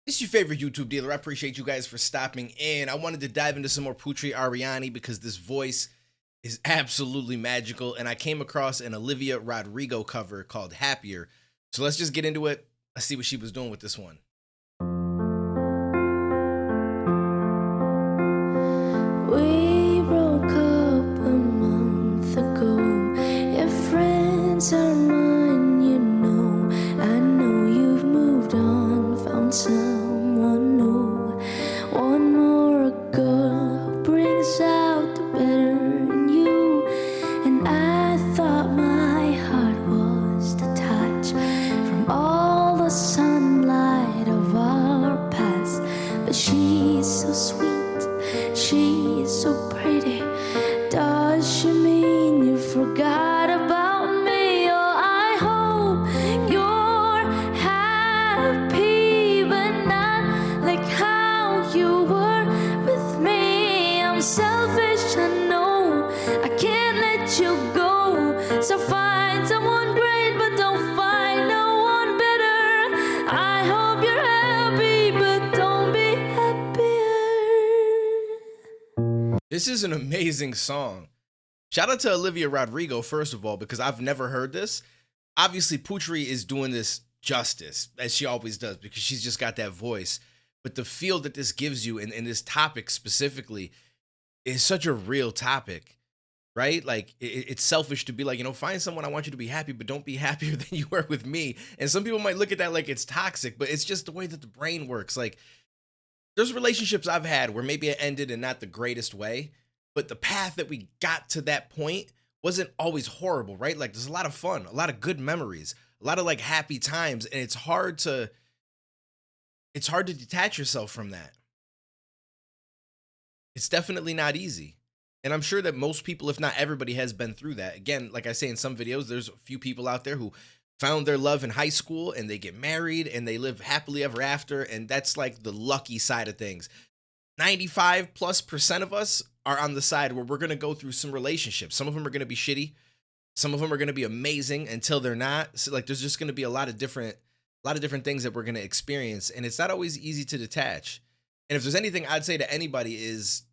It's your favorite YouTube dealer. I appreciate you guys for stopping in. I wanted to dive into some more Putri Ariani because this voice is absolutely magical. And I came across an Olivia Rodrigo cover called Happier. So let's just get into it. Let's see what she was doing with this one. We broke up a month ago. Your friends are mine, you know. I know you've moved on, found someone new. One more girl who brings out the better in you. And I thought my heart was detached from all the sunlight of our past. But she's so sweet. She's so pretty. Does she mean you forgot about me? Oh, I hope you're happy, but not like how you were with me. I'm selfish, I know. I can't let you go. So find someone great, but don't find no one better. I hope you're happy, but don't be happier. This is an amazing song. Shout out to Olivia Rodrigo, first of all, because I've never heard this. Obviously, Putri is doing this justice, as she always does, because she's just got that voice. But the feel that this gives you in this topic specifically is such a real topic, right? Like, it's selfish to be like, find someone, I want you to be happy, but don't be happier than you were with me. And some people might look at that like it's toxic, but it's just the way that the brain works. Like, there's relationships I've had where maybe it ended in not the greatest way, but the path that we got to that point wasn't always horrible, right? Like, there's a lot of fun, a lot of good memories, a lot of like happy times, and it's hard to detach yourself from that. It's definitely not easy. And I'm sure that most people, if not everybody, has been through that. Again, like I say in some videos, there's a few people out there who found their love in high school and they get married and they live happily ever after. And that's like the lucky side of things. 95+% of us are on the side where we're going to go through some relationships. Some of them are going to be shitty. Some of them are going to be amazing until they're not. So like, there's just going to be a lot of different things that we're going to experience. And it's not always easy to detach. And if there's anything I'd say to anybody is,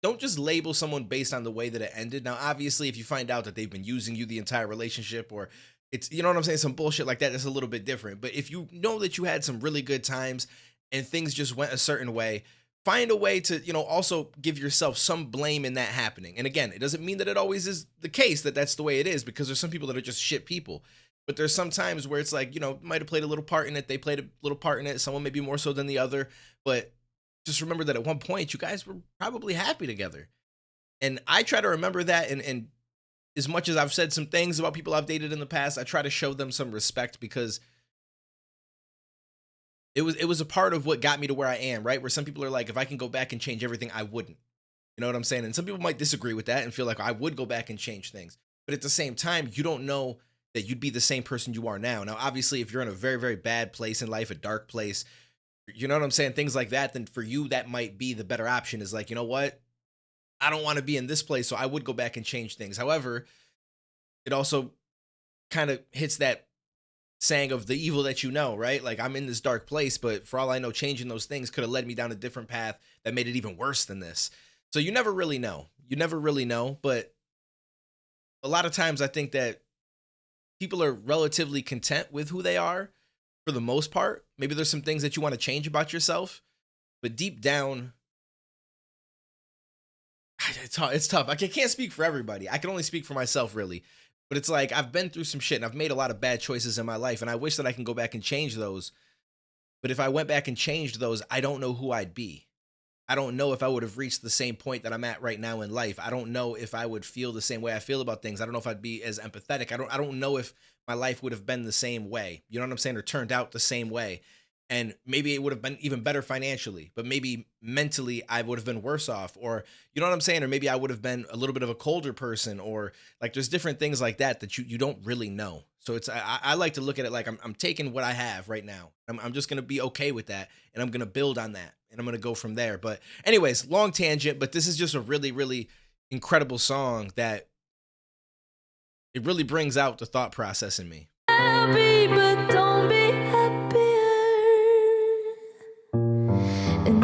don't just label someone based on the way that it ended. Now, obviously, if you find out that they've been using you the entire relationship, or it's, you know what I'm saying, some bullshit like that, that's a little bit different. But if you know that you had some really good times and things just went a certain way, find a way to, also give yourself some blame in that happening. And again, it doesn't mean that it always is the case that that's the way it is, because there's some people that are just shit people. But there's some times where it's like, might have played a little part in it. They played a little part in it. Someone maybe more so than the other. But just remember that at one point, you guys were probably happy together. And I try to remember that. And as much as I've said some things about people I've dated in the past, I try to show them some respect, because it was a part of what got me to where I am, right? Where some people are like, if I can go back and change everything, I wouldn't. You know what I'm saying? And some people might disagree with that and feel like I would go back and change things. But at the same time, you don't know that you'd be the same person you are now. Now, obviously, if you're in a very, very bad place in life, a dark place, you know what I'm saying? Things like that, then for you, that might be the better option, is like, you know what? I don't want to be in this place, so I would go back and change things. However, it also kind of hits that saying of the evil that you know, right? Like, I'm in this dark place, but for all I know, changing those things could have led me down a different path that made it even worse than this. So you never really know. You never really know. But a lot of times I think that people are relatively content with who they are for the most part. Maybe there's some things that you want to change about yourself, but deep down, it's tough. I can't speak for everybody. I can only speak for myself, really. But it's like, I've been through some shit and I've made a lot of bad choices in my life, and I wish that I can go back and change those. But if I went back and changed those, I don't know who I'd be. I don't know if I would have reached the same point that I'm at right now in life. I don't know if I would feel the same way I feel about things. I don't know if I'd be as empathetic. I don't know if my life would have been the same way. You know what I'm saying? Or turned out the same way. And maybe it would have been even better financially, but maybe mentally I would have been worse off, or you know what I'm saying? Or maybe I would have been a little bit of a colder person, or like, there's different things like that that you don't really know. So it's, I like to look at it like I'm taking what I have right now. I'm just going to be okay with that. And I'm going to build on that. And I'm going to go from there. But anyways, long tangent, but this is just a really, really incredible song that it really brings out the thought process in me. Happy, but don't be happier.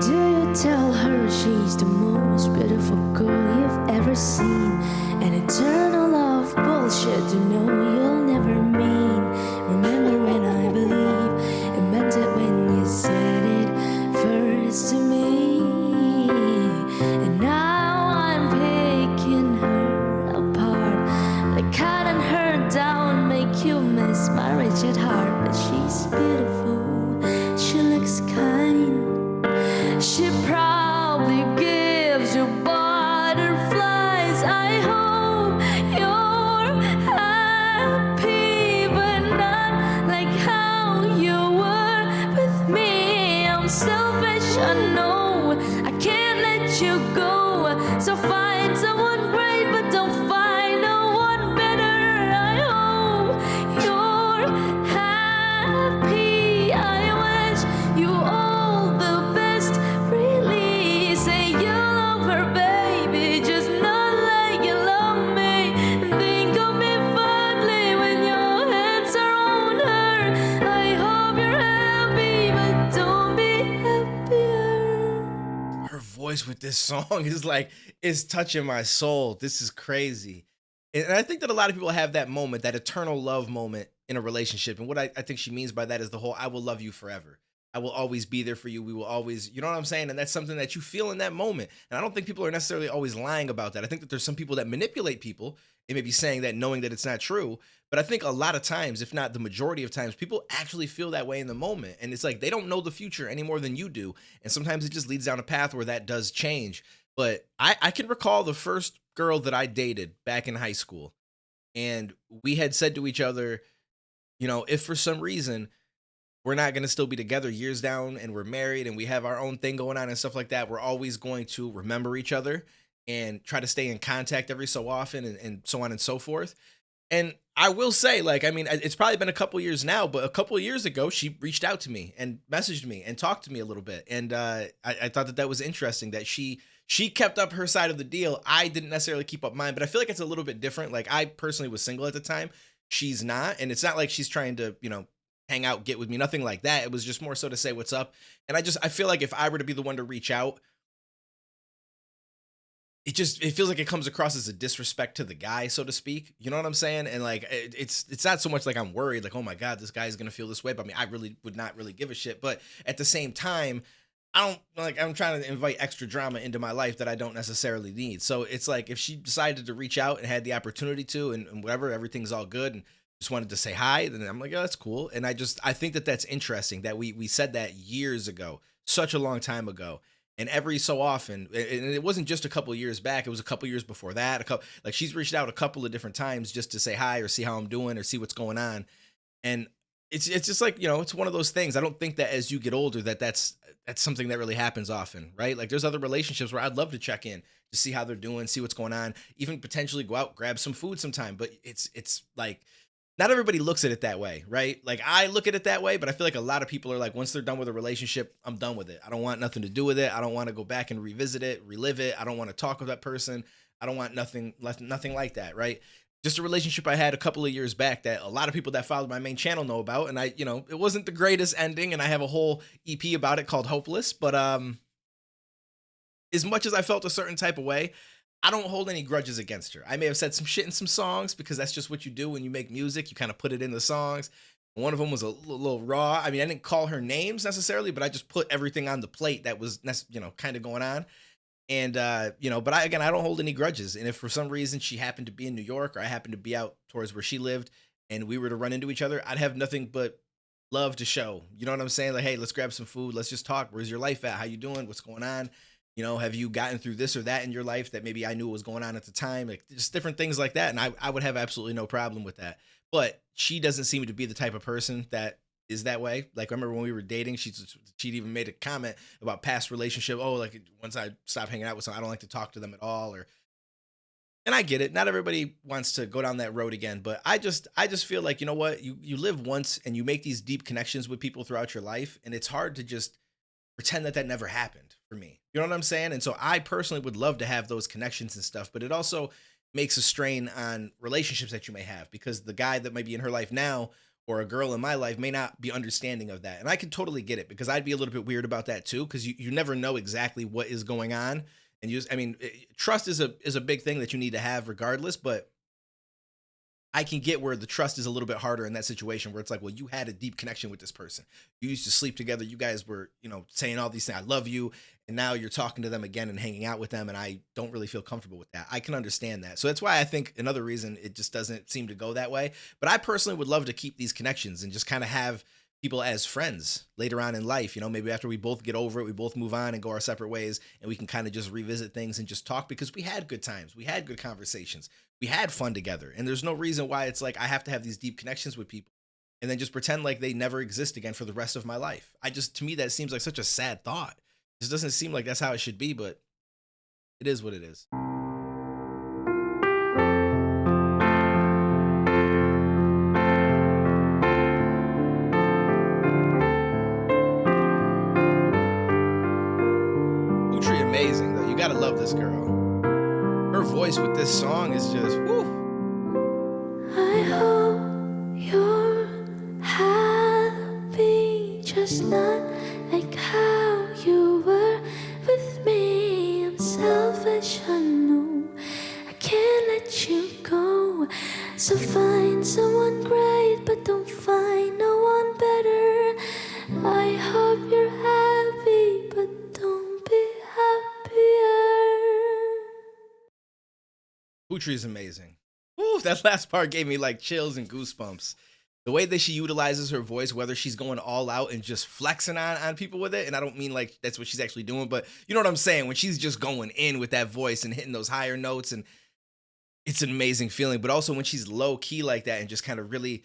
Do you tell her she's the most beautiful girl you've ever seen? An eternal love bullshit you know you'll never mean. Remember when I believe it meant it when you said it first to me. And now I'm picking her apart, like cutting her down, make you miss my wretched heart. But she's beautiful, she looks kind. She probably gives you butterflies. I hope you're happy, but not like how you were with me. I'm selfish, I know. I can't let you go. So find someone great, but don't find no one better. I hope you're happy. I wish you all the best. Really say you love her, baby, just not like you love me. And think of me fondly when your hands are on her. I hope you're happy, but don't be happier. Her voice with this song is like, is touching my soul. This is crazy. And I think that a lot of people have that moment, that eternal love moment in a relationship. And what I think she means by that is the whole, I will love you forever. I will always be there for you. We will always, you know what I'm saying? And that's something that you feel in that moment. And I don't think people are necessarily always lying about that. I think that there's some people that manipulate people and maybe saying that knowing that it's not true. But I think a lot of times, if not the majority of times, people actually feel that way in the moment. And it's like they don't know the future any more than you do. And sometimes it just leads down a path where that does change. But I can recall the first girl that I dated back in high school. And we had said to each other, you know, if for some reason we're not going to still be together years down and we're married and we have our own thing going on and stuff like that, we're always going to remember each other and try to stay in contact every so often and so on and so forth. And I will say, like, I mean, it's probably been a couple years now, but a couple of years ago, she reached out to me and messaged me and talked to me a little bit. And I thought that that was interesting that she kept up her side of the deal. I didn't necessarily keep up mine, but I feel like it's a little bit different. Like, I personally was single at the time. She's not. And it's not like she's trying to, you know, hang out, get with me, nothing like that. It was just more so to say what's up. And I feel like if I were to be the one to reach out, it feels like it comes across as a disrespect to the guy, so to speak. You know what I'm saying? And like it's not so much like I'm worried, like, oh my God, this guy's gonna feel this way. But I mean, I really would not really give a shit. But at the same time, I don't like I'm trying to invite extra drama into my life that I don't necessarily need. So it's like if she decided to reach out and had the opportunity to and whatever, everything's all good and just wanted to say hi, then I'm like, oh, that's cool. And I think that that's interesting that we said that years ago, such a long time ago. And every so often, and it wasn't just a couple of years back, it was a couple of years before that. Like she's reached out a couple of different times just to say hi or see how I'm doing or see what's going on. And it's just like, you know, it's one of those things. I don't think that as you get older that's something that really happens often, right? Like there's other relationships where I'd love to check in to see how they're doing, see what's going on, even potentially go out, grab some food sometime. But it's like not everybody looks at it that way, right? Like I look at it that way, but I feel like a lot of people are like, once they're done with a relationship, I'm done with it. I don't want nothing to do with it. I don't want to go back and revisit it, relive it. I don't want to talk with that person. I don't want nothing like that, right? Just a relationship I had a couple of years back that a lot of people that followed my main channel know about. And I, you know, it wasn't the greatest ending. And I have a whole EP about it called Hopeless. But as much as I felt a certain type of way, I don't hold any grudges against her. I may have said some shit in some songs because that's just what you do when you make music. You kind of put it in the songs. One of them was a little raw. I mean, I didn't call her names necessarily, but I just put everything on the plate that was, you know, kind of going on. And, you know, but I don't hold any grudges. And if for some reason she happened to be in New York or I happened to be out towards where she lived and we were to run into each other, I'd have nothing but love to show. You know what I'm saying? Like, hey, let's grab some food. Let's just talk. Where's your life at? How you doing? What's going on? You know, have you gotten through this or that in your life that maybe I knew was going on at the time? Like just different things like that. And I would have absolutely no problem with that. But she doesn't seem to be the type of person that is that way. Like, I remember when we were dating, she'd even made a comment about past relationship. Oh, like once I stop hanging out with someone, I don't like to talk to them at all. And I get it. Not everybody wants to go down that road again, but I just feel like, you know what, you live once and you make these deep connections with people throughout your life. And it's hard to just pretend that never happened for me. You know what I'm saying? And so I personally would love to have those connections and stuff, but it also makes a strain on relationships that you may have because the guy that might be in her life now or a girl in my life may not be understanding of that. And I can totally get it because I'd be a little bit weird about that too, because you never know exactly what is going on. And I mean, trust is a big thing that you need to have regardless, but I can get where the trust is a little bit harder in that situation where it's like, well, you had a deep connection with this person. You used to sleep together. You guys were, saying all these things. I love you. And now you're talking to them again and hanging out with them. And I don't really feel comfortable with that. I can understand that. So that's why I think another reason it just doesn't seem to go that way. But I personally would love to keep these connections and just kind of have people as friends later on in life. Maybe after we both get over it, we both move on and go our separate ways, and we can kind of just revisit things and just talk because we had good times. We had good conversations. We had fun together. And there's no reason why it's like I have to have these deep connections with people and then just pretend like they never exist again for the rest of my life. To me, that seems like such a sad thought. It just doesn't seem like that's how it should be, but it is what it is. Putri amazing though. You gotta love this girl. Her voice with this song is just woo. I hope you're happy, just not like how you were with me. I'm selfish, I know. I can't let you go. So find someone great, but don't find no one better. I hope you're happy, but don't be happier. Putri is amazing. Ooh, that last part gave me like chills and goosebumps. The way that she utilizes her voice, whether she's going all out and just flexing on people with it, and I don't mean like that's what she's actually doing, but you know what I'm saying? When she's just going in with that voice and hitting those higher notes, and it's an amazing feeling. But also when she's low key like that and just kind of really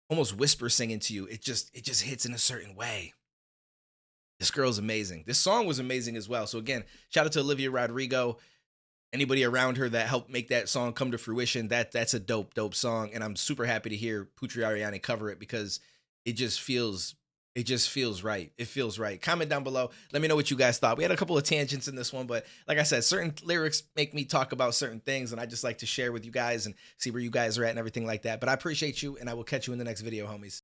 almost whisper singing to you, it just hits in a certain way. This girl's amazing. This song was amazing as well. So again, shout out to Olivia Rodrigo. Anybody around her that helped make that song come to fruition, that's a dope song. And I'm super happy to hear Putri Ariani cover it because it just feels right. It feels right. Comment down below. Let me know what you guys thought. We had a couple of tangents in this one, but like I said, certain lyrics make me talk about certain things, and I just like to share with you guys and see where you guys are at and everything like that. But I appreciate you, and I will catch you in the next video, homies.